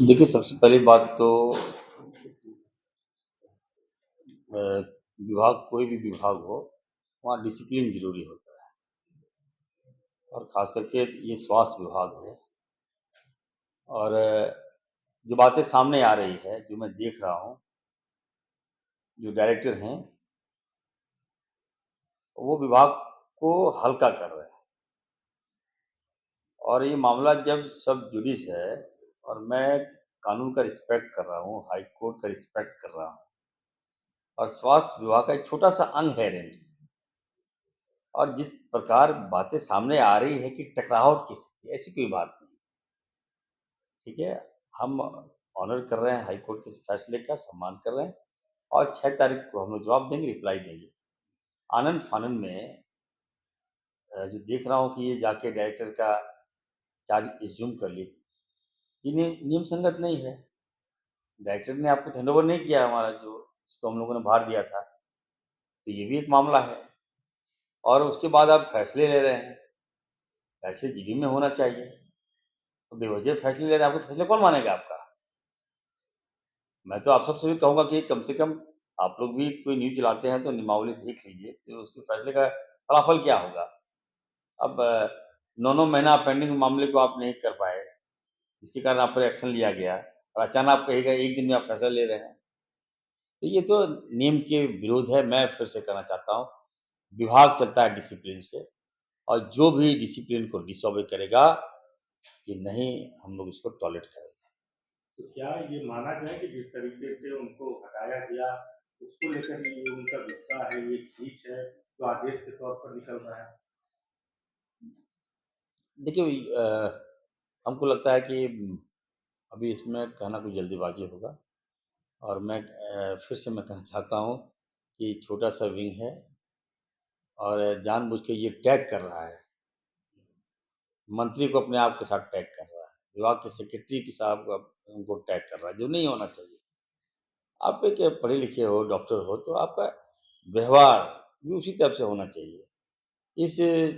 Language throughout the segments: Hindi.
देखिए, सबसे पहली बात तो विभाग कोई भी विभाग हो, वहाँ डिसिप्लिन ज़रूरी होता है और ख़ास करके ये स्वास्थ्य विभाग है और जो बातें सामने आ रही है, जो मैं देख रहा हूँ, जो डायरेक्टर हैं, वो विभाग को हल्का कर रहे हैं और ये मामला जब सब जुडिस है और मैं कानून का रिस्पेक्ट कर रहा हूँ, हाई कोर्ट का रिस्पेक्ट कर रहा हूँ और स्वास्थ्य विभाग का एक छोटा-सा अंग है रिम्स। और जिस प्रकार बातें सामने आ रही है कि टकराव की स्थिति, ऐसी कोई बात नहीं, ठीक है? हम ऑनर कर रहे हैं हाई कोर्ट के फैसले का, सम्मान कर रहे हैं और 6 तारीख को हम लोग जवाब देंगे, रिप्लाई देंगे। आनन-फानन में जो देख रहा हूँ कि ये जाके डायरेक्टर का चार्ज एज़्यूम कर ली, ये नियम संगत नहीं है। डायरेक्टर ने आपको हैंडओवर नहीं किया हमारा जो जिसको हम लोगों ने भार दिया था, तो ये भी एक मामला है और उसके बाद आप फैसले ले रहे हैं, फैसले जीडी में होना चाहिए। तो बेवजह फैसले ले रहे हैं, आपके फैसले कौन मानेगा आपका? मैं तो आप सबसे भी कहूँगा कि कम से कम आप लोग भी कोई न्यूज़ चलाते हैं तो नियमावली देख लीजिए कि उसके फैसले का फलाफल क्या होगा। अब 9-9 महीना पेंडिंग मामले को आप नहीं कर पाए, जिसके कारण आप पर एक्शन लिया गया और अचानक आप कहिएगा 1 दिन में आप फैसला ले रहे हैं। तो ये तो नियम के विरोध है। मैं फिर से कहना चाहता हूँ, विभाग चलता है डिसिप्लिन से और जो भी डिसिप्लिन को डिसओबे करेगा, ये नहीं हम लोग इसको टॉलरेट करेंगे। तो क्या ये माना जाए कि जिस तरीके से उनको हटाया गया, उसको लेकर ये उनका गुस्सा है, ये खींच है, जो आदेश के तौर पर निकल रहा है? देखिए हमको लगता है कि अभी इसमें कहना कोई जल्दीबाज़ी होगा और मैं फिर से मैं कहना चाहता हूँ कि छोटा-सा विंग है और जानबूझ के ये टैग कर रहा है। मंत्री को अपने आप के साथ टैग कर रहा है। विभाग के सेक्रेटरी के साहब को उनको टैग कर रहा है, जो नहीं होना चाहिए। आप एक पढ़े-लिखे हो, डॉक्टर हो, तो आपका व्यवहार भी उसी टाइप से होना चाहिए। इस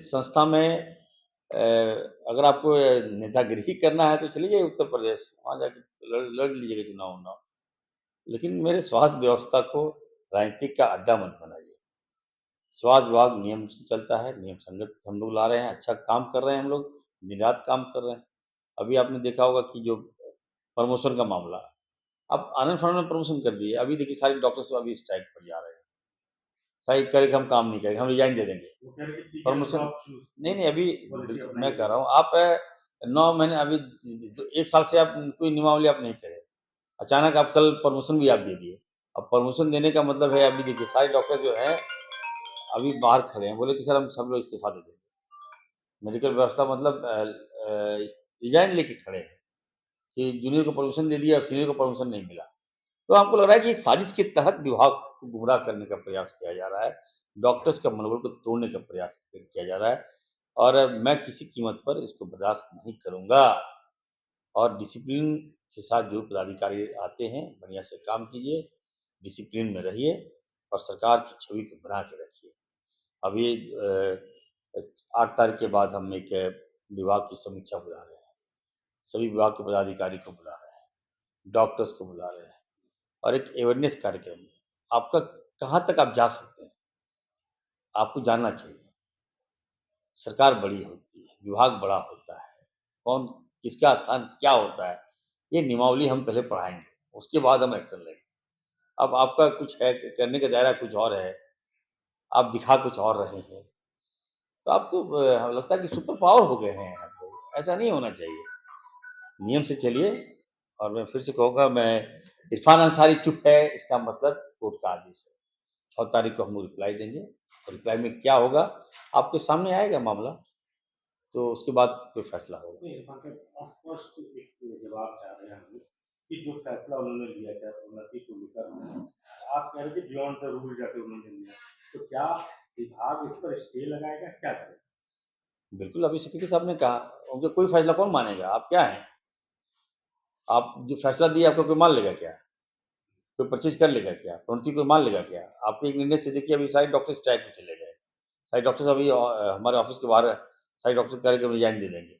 संस्था में अगर आपको नेतागिरी करना है तो चले जाइए उत्तर प्रदेश, वहाँ जाके लड़ लीजिएगा चुनाव-वुनाव। लेकिन मेरे स्वास्थ्य व्यवस्था को राजनीतिक का अड्डा मत बनाइए। स्वास्थ्य विभाग नियम से चलता है, नियम संगत हम लोग ला रहे हैं, अच्छा काम कर रहे हैं हम लोग, दिन-रात काम कर रहे हैं। अभी आपने देखा होगा कि जो प्रमोशन का मामला, अब आनन-फानन में प्रमोशन कर दिए। अभी देखिए सारे डॉक्टर्स अभी स्ट्राइक पर जा रहे हैं। स्ट्राइक करके हम काम नहीं करेंगे, हम रिज़ाइन दे देंगे। वो कह रहे हैं कि ठीक है, फिर प्रमोशन आप चूज़ नहीं, नहीं अभी पॉलिसी बिल्कुल मैं कह अपनाइए। रहा हूँ आप 9 महीने अभी 1 साल से आप कोई नियमावली आप नहीं करे। अचानक आप कल प्रमोशन भी आप दे दिए। अब प्रमोशन देने का मतलब है अभी देखिए सारे डॉक्टर जो हैं, अभी बाहर खड़े हैं, बोले कि सर हम सब लोग इस्तीफ़ा दे देंगे। मेडिकल व्यवस्था मतलब रिज़ाइन लेके खड़े हैं कि जूनियर को प्रमोशन दे दिया और सीनियर को प्रमोशन नहीं मिला। तो हमको लग रहा है कि एक साजिश के तहत विभाग को गुमराह करने का प्रयास किया जा रहा है। डॉक्टर्स का मनोबल को तोड़ने का प्रयास किया जा रहा है और मैं किसी कीमत पर इसको बर्दाश्त नहीं करूँगा और डिसिप्लिन के साथ जो पदाधिकारी आते हैं, बढ़िया से काम कीजिए, डिसिप्लिन में रहिए और सरकार की छवि को बना के रखिए। अभी 8 तारीख के बाद हम एक विभाग की समीक्षा बुला रहे हैं। सभी विभाग के पदाधिकारी को बुला रहे हैं, डॉक्टर्स को बुला रहे हैं और एक अवेयरनेस कार्यक्रम आपका कहाँ तक आप जा सकते हैं, आपको जानना चाहिए। सरकार बड़ी होती है, विभाग बड़ा होता है, कौन किसका स्थान क्या होता है, ये नियमावली हम पहले पढ़ाएँगे, उसके बाद हम एक्शन लेंगे। अब आपका कुछ है, करने का दायरा कुछ और है, आप दिखा कुछ और रहे हैं, तो आप तो हमें लगता है कि सुपर पावर हो गए हैं आप लोग, ऐसा नहीं होना चाहिए। नियम से चलिए और मैं फिर से कहूँगा मैं इरफ़ान अंसारी चुप है इसका मतलब कोर्ट का आदेश है। 6 तारीख को हम लोग रिप्लाई देंगे और रिप्लाई में क्या होगा आपके सामने आएगा मामला, तो उसके बाद कोई फैसला होगा। नहीं, इरफान साहब स्पष्ट एक जवाब चाह रहे हैं हम लोग कि जो फैसला उन्होंने लिया था उन्नति को लेकर, आप कह रहे थे बियॉन्ड द रूल जाके उन्होंने लिया, तो क्या विभाग इस पर स्टे लगाएगा, क्या करेगा? बिल्कुल, अभी सेक्रेटरी साहब ने कहा, उनका कोई फैसला कौन मानेगा? आप क्या हैं? आप जो फैसला दिए आपका कोई मान लेगा क्या? कोई परचेज़ कर लेगा क्या? तुरंत ही कोई मान लेगा क्या? आपके एक निर्णय से देखिए अभी सारे डॉक्टर स्ट्राइक पे चले गए। सारे डॉक्टर्स अभी हमारे ऑफ़िस के बाहर सारे डॉक्टर कह रहे हैं कि हम रिज़ाइन दे देंगे।